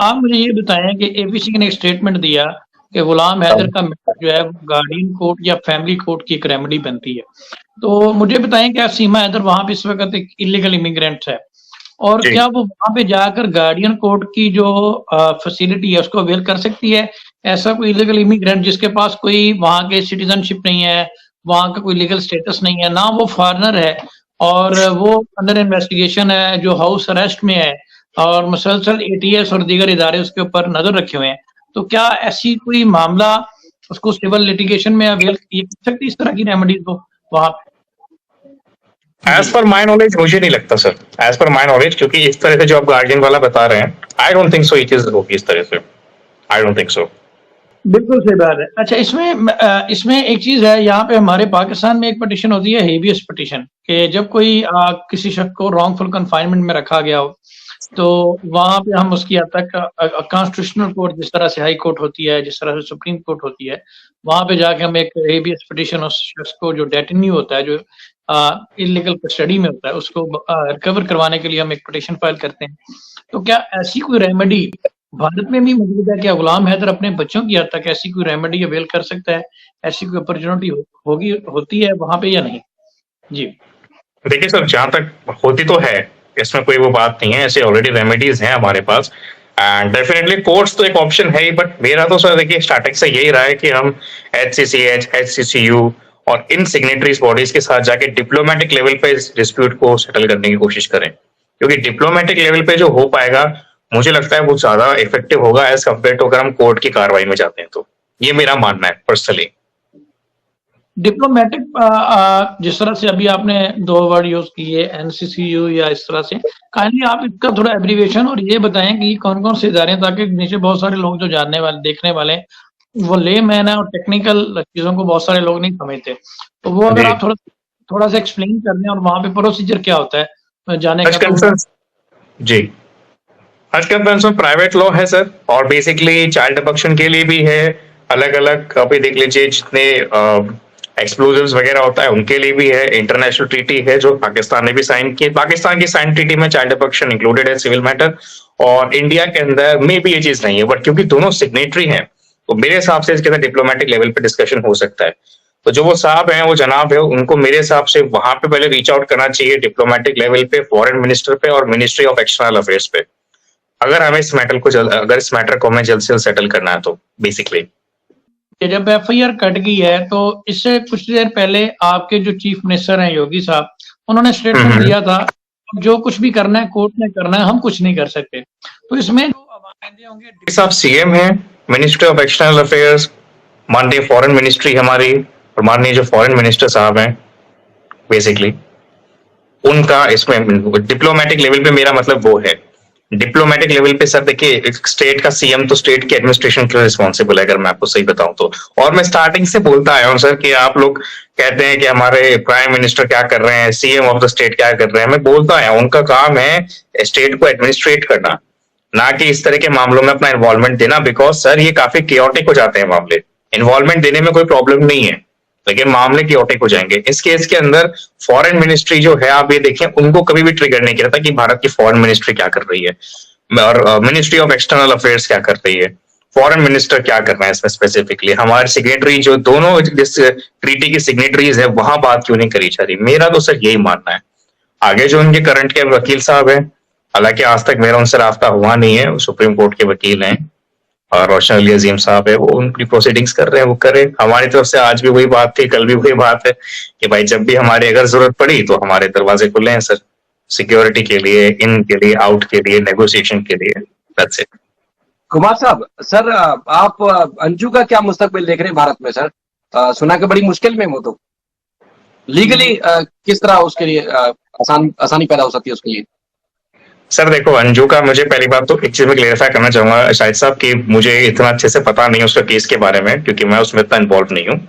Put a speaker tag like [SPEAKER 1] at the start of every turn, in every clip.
[SPEAKER 1] आप मुझे ये बताएं कि एबीसी ने एक स्टेटमेंट दिया कि गुलाम हैदर का मैटर जो है वो गार्डियन कोर्ट या फैमिली कोर्ट की एक रेमेडी बनती है। तो मुझे बताएं क्या सीमा हैदर वहां पे इस वक्त एक इलीगल इमिग्रेंट है और
[SPEAKER 2] जी
[SPEAKER 1] क्या वो वहां पे जाकर गार्डियन कोर्ट की जो फैसिलिटी है उसको अवेल कर सकती है? ऐसा कोई इलीगल इमिग्रेंट जिसके पास कोई वहां के सिटीजनशिप नहीं है, वहां का कोई लीगल स्टेटस नहीं है, ना वो फॉरेनर है और वो अंडर इन्वेस्टिगेशन है, जो हाउस अरेस्ट में है और मुसलसल एटीएस और दीगर इदारे उसके ऊपर नजर रखे हुए हैं, तो क्या ऐसी कोई मामला उसको सिविल लिटिगेशन में अवेल कर सकती है इस तरह की रेमेडीज को वहां पे?
[SPEAKER 2] एज पर माई नॉलेज मुझे नहीं लगता sir, as per my knowledge, क्योंकि इस तरह से जो आप गार्डियन वाला बता रहे हैं, आई डोंट थिंक सो ये चीज होगी इस तरह से। I don't think so.
[SPEAKER 1] बिल्कुल सही बात है। अच्छा, इसमें एक चीज है, यहाँ पे हमारे पाकिस्तान में एक पिटीशन होती है हेबियस पिटीशन, कि जब कोई किसी शख्स को रॉन्गफुल कन्फाइनमेंट में रखा गया हो तो वहां पे हम उसकी हद तक कॉन्स्टिट्यूशनल कोर्ट, जिस तरह से हाई कोर्ट होती है, जिस तरह से सुप्रीम कोर्ट होती है, वहां पे जाके हम एक हेबियस पिटीशन उस शख्स को जो डेटेन्यू होता है, जो इलीगल कस्टडी में होता है, उसको रिकवर करवाने के लिए हम एक पिटीशन फाइल करते हैं। तो क्या ऐसी कोई रेमेडी भारत में भी मौजूद है? क्या गुलाम हैदर अपने बच्चों की हद तक ऐसी कोई रेमेडी अवेल कर सकता है? ऐसी कोई अपॉर्चुनिटी होगी, होती है वहां पे या नहीं? जी
[SPEAKER 2] देखिए सर, जहां तक होती तो है, इसमें कोई वो बात नहीं है, ऐसे ऑलरेडी रेमेडीज हैं हमारे पास एंड डेफिनेटली कोर्ट्स तो एक ऑप्शन है ही। बट मेरा तो सर देखिए स्टार्टिंग से यही रहा है कि हम HCCH, HCCU और इन सिग्नेटरीज बॉडीज के साथ जाके डिप्लोमेटिक लेवल पे इस डिस्प्यूट को सेटल करने की कोशिश करें, क्योंकि डिप्लोमेटिक लेवल पे जो हो पाएगा मुझे लगता है वो ज्यादा इफेक्टिव होगा एज कम्पेयर टू अगर हम कोर्ट की कार्रवाई में जाते हैं। तो ये मेरा मानना है पर्सनली।
[SPEAKER 1] डिप्लोमेटिक, जिस तरह से अभी आपने दो वर्ड यूज किए NCCU या इस तरह से, काइंडली आप इसका थोड़ा एब्रीविएशन और ये बताएं कि कौन कौन से इदारे हैं, ताकि नीचे बहुत सारे लोग जो जानने वाले देखने वाले हैं वो ले मैन है और टेक्निकल चीजों को बहुत सारे लोग नहीं समझते, तो वो अगर आप थोड़ा सा एक्सप्लेन कर दें और वहां पे प्रोसीजर क्या होता है जाने का।
[SPEAKER 2] जी, हज कंसर्न प्राइवेट लॉ है सर, और बेसिकली चाइल्ड अबॉक्शन के लिए भी है अलग अलग। अभी देख लीजिए जितने एक्सप्लोजिव्स वगैरह होता है उनके लिए भी है। इंटरनेशनल ट्रीटी है जो पाकिस्तान ने भी साइन की, पाकिस्तान की साइन ट्रीटी में चाइल्ड अबॉक्शन इंक्लूडेड है, सिविल मैटर। और इंडिया के अंदर में भी ये चीज नहीं है, बट क्योंकि दोनों सिग्नेटरी हैं तो मेरे हिसाब से इसके अंदर डिप्लोमेटिक लेवल पे डिस्कशन हो सकता है। तो जो वो साहब हैं, वो जनाब है, उनको मेरे हिसाब से वहां पे पहले रीच आउट करना चाहिए डिप्लोमेटिक लेवल पे, फॉरेन मिनिस्टर पे और मिनिस्ट्री ऑफ एक्सटर्नल अफेयर्स पे, अगर हमें इस मैटर को अगर इस मैटर को हमें जल्द से जल्द सेटल करना है तो बेसिकली।
[SPEAKER 1] जब FIR कट गई है तो इससे कुछ देर पहले आपके जो चीफ मिनिस्टर हैं योगी साहब, उन्होंने स्टेटमेंट दिया था जो कुछ भी करना है कोर्ट में करना है, हम कुछ नहीं कर सकते। तो इसमें जो अवायदे होंगे,
[SPEAKER 2] साहब CM है, मिनिस्ट्री ऑफ एक्सटर्नल अफेयर्स, माननीय फॉरेन मिनिस्ट्री हमारी, और माननीय जो फॉरेन मिनिस्टर साहब हैं बेसिकली उनका इसमें डिप्लोमेटिक लेवल पे मेरा मतलब वो है। डिप्लोमेटिक लेवल पे सर देखिए स्टेट का CM तो स्टेट की एडमिनिस्ट्रेशन के लिए रिस्पॉन्सिबल है, अगर मैं आपको सही बताऊं तो। और मैं स्टार्टिंग से बोलता आया हूं सर कि आप लोग कहते हैं कि हमारे प्राइम मिनिस्टर क्या कर रहे हैं, CM ऑफ द स्टेट क्या कर रहे हैं, मैं बोलता आया उनका काम है स्टेट को एडमिनिस्ट्रेट करना, ना कि इस तरह के मामलों में अपना इन्वॉल्वमेंट देना। बिकॉज सर ये काफी केओटिक हो जाते हैं मामले। इन्वॉल्वमेंट देने में कोई प्रॉब्लम नहीं है, लेकिन मामले केओटिक हो जाएंगे। इस केस के अंदर फॉरेन मिनिस्ट्री जो है, आप ये देखें, उनको कभी भी ट्रिगर नहीं किया था कि भारत की फॉरेन मिनिस्ट्री क्या कर रही है और मिनिस्ट्री ऑफ एक्सटर्नल अफेयर्स क्या कर रही है, फॉरेन मिनिस्टर क्या कर रहे हैं इसमें स्पेसिफिकली। हमारे सिग्नेटरी जो दोनों जिस ट्रीटी की सिग्नेटरीज है वहां बात क्यों नहीं करी जा रही, मेरा तो सर यही मानना है। आगे जो उनके करंट के वकील साहब हैं, हालांकि आज तक मेरा उनसे रास्ता हुआ नहीं है, सुप्रीम कोर्ट के वकील हैं और रोशन अली अजीम साहब है, वो उनकी प्रोसीडिंग्स कर रहे हैं, वो करें। हमारी तरफ से आज भी वही बात थी, कल भी वही बात है कि भाई जब भी हमारी अगर जरूरत पड़ी तो हमारे दरवाजे खुले हैं सर, सिक्योरिटी के लिए, इन के लिए, आउट के लिए, नेगोशिएशन के लिए। That's it.
[SPEAKER 3] कुमार साहब, सर आप अंजू का क्या मुस्तकबिल देख रहे हैं भारत में सर? सुना कि बड़ी मुश्किल में वो तो लीगली किस तरह उसके लिए आसानी पैदा हो सकती है उसके लिए?
[SPEAKER 2] सर देखो, अंजू का मुझे पहली बात तो एक चीज में क्लेरिफाई करना चाहूंगा शाहिद साहब कि मुझे इतना अच्छे से पता नहीं उसका केस के बारे में, क्योंकि मैं उसमें इतना इन्वॉल्व नहीं हूँ।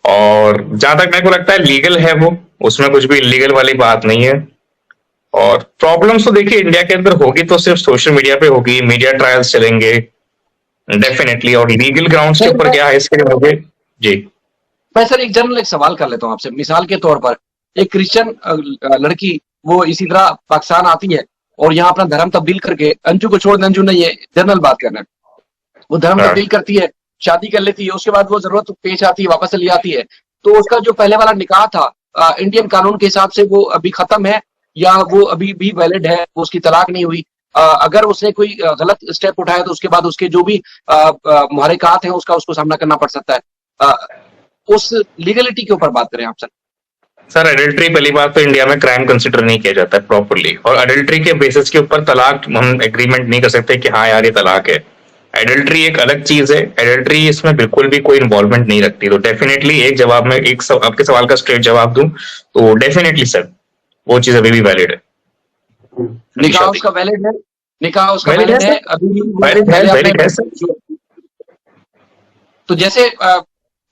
[SPEAKER 2] और जहां तक मेरे को लगता है लीगल है वो, उसमें कुछ भी इलीगल वाली बात नहीं है। और प्रॉब्लम्स तो देखिए इंडिया के अंदर होगी तो सिर्फ सोशल मीडिया पे होगी, मीडिया ट्रायल्स चलेंगे डेफिनेटली, और लीगल ग्राउंड्स के ऊपर क्या है इसके लिए मुझे। जी
[SPEAKER 3] मैं सर एक जनरल एक सवाल कर लेता हूँ आपसे। मिसाल के तौर पर एक क्रिश्चियन लड़की वो इसी तरह पाकिस्तान आती है और यहाँ अपना धर्म तब्दील करके, अंजू को छोड़, अंजू नहीं है, जनरल बात करना है, वो धर्म
[SPEAKER 2] हाँ।
[SPEAKER 3] तब्दील करती है, शादी कर लेती है, उसके बाद वो जरूरत पेश आती है, वापस चली जाती है, तो उसका जो पहले वाला निकाह था इंडियन कानून के हिसाब से वो अभी खत्म है या वो अभी भी वैलिड है, वो उसकी तलाक नहीं हुई? अगर उसने कोई गलत स्टेप उठाया तो उसके बाद उसके जो भी मुहर्रिकात हैं उसका उसको सामना करना पड़ सकता है। उस लीगलिटी के ऊपर बात करें आप सर।
[SPEAKER 2] सर एडल्ट्री पहली बात तो इंडिया में क्राइम कंसिडर नहीं किया जाता है प्रॉपरली, और एडल्ट्री के बेसिस के ऊपर तलाक हम एग्रीमेंट नहीं कर सकते कि हाँ यार ये तलाक है। एडल्ट्री एक अलग चीज है, एडल्ट्री इसमें बिल्कुल भी कोई इन्वॉल्वमेंट नहीं रखती। तो डेफिनेटली एक जवाब में आपके सवाल का स्ट्रेट जवाब दूं तो डेफिनेटली सर वो चीज अभी भी वैलिड है।
[SPEAKER 3] निकाह उसका वैलिड है, निकाह उसका
[SPEAKER 2] Valid
[SPEAKER 3] वैलिड
[SPEAKER 2] है
[SPEAKER 3] है,
[SPEAKER 2] सर।
[SPEAKER 3] अभी भी
[SPEAKER 2] वैलिड है सर।
[SPEAKER 3] तो जैसे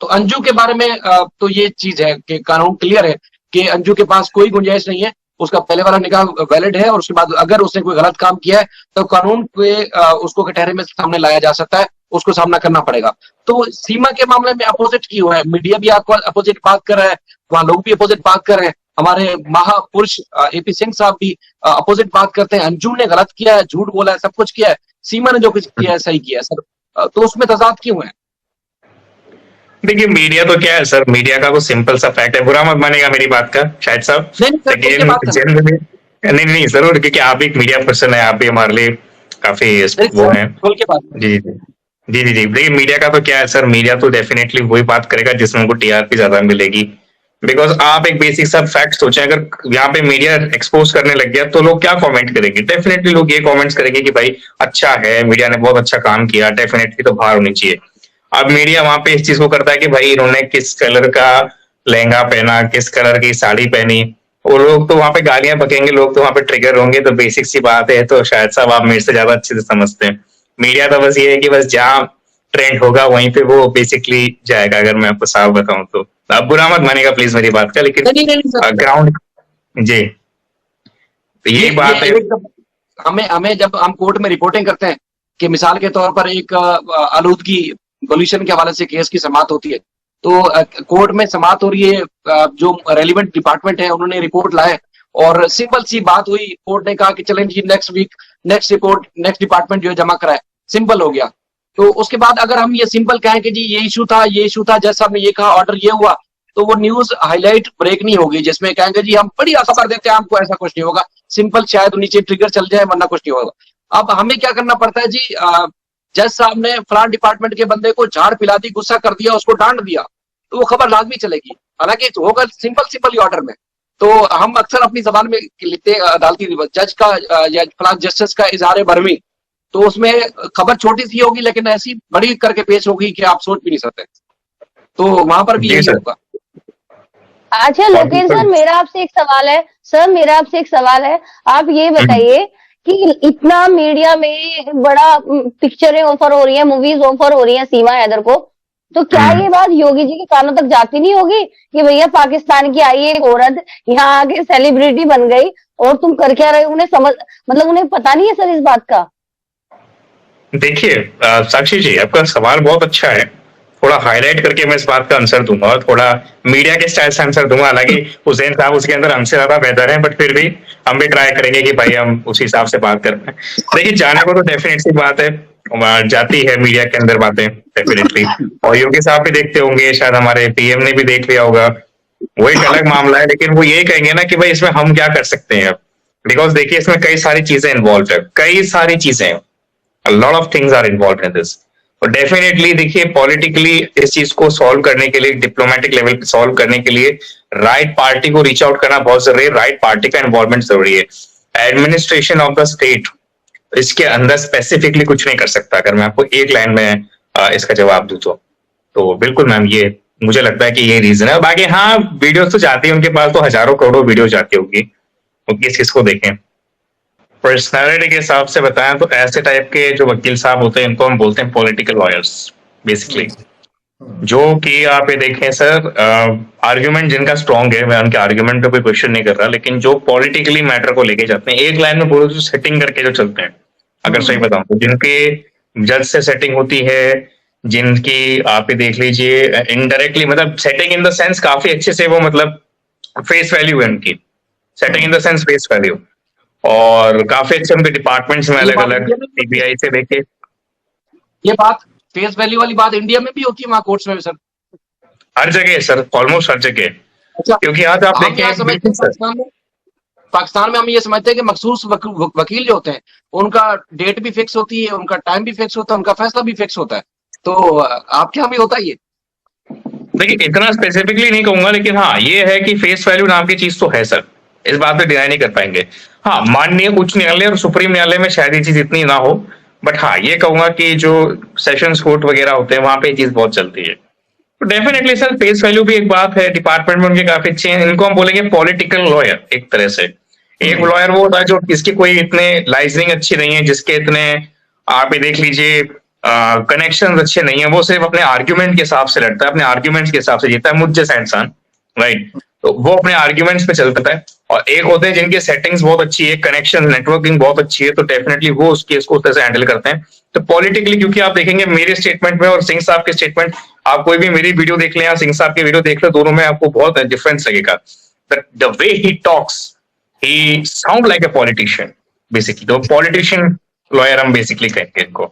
[SPEAKER 3] तो अंजू के बारे में तो ये चीज है कि कानून क्लियर है कि अंजू के पास कोई गुंजाइश नहीं है, उसका पहले वाला निकाह वैलिड है, और उसके बाद अगर उसने कोई गलत काम किया है तो कानून पे उसको कटहरे में सामने लाया जा सकता है, उसको सामना करना पड़ेगा। तो सीमा के मामले में अपोजिट क्यों है? मीडिया भी आपको अपोजिट बात कर रहा है, वहां लोग भी अपोजिट बात कर रहे हैं, हमारे महापुरुष एपी सिंह साहब भी अपोजिट बात करते हैं, अंजू ने गलत किया है, झूठ बोला है, सब कुछ किया है, सीमा ने जो कुछ किया है सही किया है सर। तो उसमें तजाद क्यों है?
[SPEAKER 2] देखिए मीडिया तो क्या है सर, मीडिया का वो सिंपल सा फैक्ट है, बुरा मत मानेगा मेरी बात का शायद साहब, लेकिन जनरली नहीं जरूर, क्योंकि आप एक मीडिया पर्सन है, आप भी हमारे लिए काफी वो है। जी जी जी जी देखिए मीडिया का तो क्या है सर, मीडिया तो डेफिनेटली वही बात करेगा जिसमें उनको टीआरपी ज्यादा मिलेगी। बिकॉज आप एक बेसिक सा फैक्ट सोचें, अगर यहाँ पे मीडिया एक्सपोज करने लग गया तो लोग क्या कमेंट करेंगे? डेफिनेटली लोग ये कमेंट्स करेंगे कि भाई अच्छा है, मीडिया ने बहुत अच्छा काम किया, डेफिनेटली तो बाहर होनी चाहिए। अब मीडिया वहां पे इस चीज को करता है कि भाई इन्होंने किस कलर का लहंगा पहना, किस कलर की साड़ी पहनी, वो लोग तो वहां पे गालियां बकेंगे, लोग तो वहां पे ट्रिगर होंगे। तो बेसिक सी बात है, तो शायद साहब आप मेरे से ज्यादा अच्छे से समझते हैं। मीडिया तो बस ये है कि बस जहाँ ट्रेंड होगा वहीं पे वो बेसिकली जाएगा, अगर मैं आपको साफ बताऊं तो। आप बुरा मत मानेगा प्लीज मेरी बात का, लेकिन ग्राउंड जी तो यही बात है।
[SPEAKER 3] हमें जब हम कोर्ट में रिपोर्टिंग करते हैं कि मिसाल के तौर पर एक आलूदगी पोल्यूशन के हवाले से केस की समाअत होती है, तो कोर्ट में समाअत हो रही है, जो रेलिवेंट डिपार्टमेंट है उन्होंने रिपोर्ट लाए और सिंपल सी बात हुई, कोर्ट ने कहा कि चलें जी next week next report next department जो है जमा कराए, सिंपल हो गया। तो उसके बाद अगर हम ये सिंपल कहें कि जी ये इशू था, ये इशू था, जज साहब ने ये कहा, ऑर्डर ये हुआ, तो वो न्यूज हाईलाइट ब्रेक नहीं होगी जिसमें कहेंगे जी हम बड़ी आशा कर देते हैं आपको ऐसा कुछ नहीं होगा, सिंपल शायद नीचे ट्रिगर चल जाए वरना कुछ नहीं होगा। अब हमें क्या करना पड़ता है जी, जज साहब ने फलान डिपार्टमेंट के बंदे को झाड़ पिला दी, गुस्सा कर दिया, उसको डांट दिया, तो वो खबर लाजमी चलेगी, हालांकि होगा सिंपल ऑर्डर में। तो हम अक्सर अपनी जबान में लिखते अदालती जज का या फलान जस्टिस का इजहार बरमी, तो उसमें खबर छोटी सी होगी लेकिन ऐसी बड़ी करके पेश होगी कि आप सोच भी नहीं सकते। तो वहां पर भी यही होगा।
[SPEAKER 4] अच्छा लोकेश सर, मेरा आपसे एक सवाल है सर, मेरा आपसे एक सवाल है, आप ये बताइए कि इतना मीडिया में बड़ा पिक्चरें ऑफर हो रही हैं, मूवीज ऑफर हो रही हैं सीमा हैदर को, तो क्या ये बात योगी जी के कानों तक जाती नहीं होगी कि भैया पाकिस्तान की आई एक औरत यहाँ आके सेलिब्रिटी बन गई और तुम कर क्या रहे हो? उन्हें समझ मतलब उन्हें पता नहीं है सर इस बात का?
[SPEAKER 2] देखिए साक्षी जी, आपका सवाल बहुत अच्छा है, थोड़ा हाईलाइट करके मैं इस बात का आंसर दूंगा और थोड़ा मीडिया के स्टाइल से आंसर दूंगा। हालांकि हुसैन साहब उसके अंदर हमसे ज्यादा बेहतर है, बट फिर भी हम भी ट्राई करेंगे कि भाई हम उस हिसाब से बात कर पाए। देखिए जाने को तो डेफिनेटली बात है, जाती है मीडिया के अंदर बातें डेफिनेटली, और योगी साहब भी देखते होंगे, शायद हमारे पीएम ने भी देख लिया होगा, वो एक अलग मामला है। लेकिन वो ये कहेंगे ना कि भाई इसमें हम क्या कर सकते हैं अब, बिकॉज देखिए इसमें कई सारी चीजें इन्वॉल्व है, कई सारी चीजें, a lot of things are involved in this। और डेफिनेटली देखिए पॉलिटिकली इस चीज को सॉल्व करने के लिए, डिप्लोमेटिक लेवल पे सॉल्व करने के लिए राइट पार्टी को रीच आउट करना बहुत जरूरी है, राइट पार्टी का इन्वॉल्वमेंट जरूरी है। एडमिनिस्ट्रेशन ऑफ द स्टेट इसके अंदर स्पेसिफिकली कुछ नहीं कर सकता, अगर मैं आपको एक लाइन में इसका जवाब दूं तो बिल्कुल मैम, ये मुझे लगता है कि ये रीजन है। बाकी हाँ वीडियोस तो जाती है उनके पास, तो हजारों करोड़ों वीडियो जाती होगी, वो किस किस को देखें। पर्सनालिटी के हिसाब से बताएं तो ऐसे टाइप के जो वकील साहब होते हैं इनको हम बोलते हैं पॉलिटिकल लॉयर्स बेसिकली, जो कि आप ये देखें सर आर्ग्यूमेंट जिनका स्ट्रांग है, मैं उनके आर्ग्यूमेंट पे कोई क्वेश्चन नहीं कर रहा, लेकिन जो पॉलिटिकली मैटर को लेके जाते हैं, एक लाइन में बोलो तो सेटिंग करके जो चलते हैं, अगर सही बताऊं तो जिनके जज से सेटिंग होती है, जिनकी आप ये देख लीजिए इनडायरेक्टली, मतलब सेटिंग इन द सेंस काफी अच्छे से वो मतलब फेस वैल्यू है उनकी, setting in the sense face value, और काफी अच्छे उनके डिपार्टमेंट्स में
[SPEAKER 3] ये
[SPEAKER 2] अलग
[SPEAKER 3] बात
[SPEAKER 2] अलग
[SPEAKER 3] इंडिया में भी होती
[SPEAKER 2] सीबीआई से लेके
[SPEAKER 3] है। ये बात फेस वैल्यू वाली बात इंडिया में भी होती है वहाँ कोर्ट्स में भी सर।
[SPEAKER 2] हर जगह है सर, ऑलमोस्ट हर जगह है।
[SPEAKER 3] अच्छा,
[SPEAKER 2] क्योंकि आज आप
[SPEAKER 3] हम यहाँ
[SPEAKER 2] देखें,
[SPEAKER 3] समझते
[SPEAKER 2] बिल्कुल
[SPEAKER 3] हैं
[SPEAKER 2] सर,
[SPEAKER 3] पाकिस्तान में हम ये समझते हैं कि मखसूस वकील जो होते हैं उनका डेट भी फिक्स होती है, उनका टाइम भी फिक्स होता है, उनका फैसला भी फिक्स होता है। तो आपके यहाँ भी होता है ये?
[SPEAKER 2] देखिए इतना स्पेसिफिकली नहीं कहूंगा, लेकिन हाँ ये है कि फेस वैल्यू नाम की चीज तो है सर, इस बात पे डिनाई नहीं कर पाएंगे। हाँ, माननीय उच्च न्यायालय और सुप्रीम न्यायालय में शायद ये चीज इतनी ना हो, बट हाँ ये कहूंगा कि जो सेशंस कोर्ट वगैरह होते हैं वहां पे ये चीज बहुत चलती है। तो डेफिनेटली सर फेस वैल्यू भी एक बात है, डिपार्टमेंट में उनके काफी अच्छे हैं, इनको हम बोलेंगे पॉलिटिकल लॉयर एक तरह से। एक लॉयर वो होता है जो जिसकी कोई इतने लाइजनिंग अच्छी नहीं है, जिसके इतने आप ये देख लीजिए कनेक्शन अच्छे नहीं है, वो सिर्फ अपने आर्ग्यूमेंट के हिसाब से लड़ता है, अपने आर्ग्यूमेंट्स के हिसाब से जीता है, मुझ जैसा इंसान, राइट। तो वो अपने आर्ग्यूमेंट्स पे चलता है। और एक होते हैं जिनकी सेटिंग्स बहुत अच्छी है, कनेक्शन नेटवर्किंग बहुत अच्छी है, तो डेफिनेटली वो उस केस को उस तरह से हैंडल करते हैं। तो पॉलिटिकली, क्योंकि आप देखेंगे मेरे स्टेटमेंट में और सिंह साहब के स्टेटमेंट, आप कोई भी मेरी वीडियो देख लें या सिंह साहब की वीडियो देख लें, दोनों में आपको बहुत डिफरेंस लगेगा। The way he talks, he sound like a politician basically, तो politician lawyer हम basically कहेंगे इनको।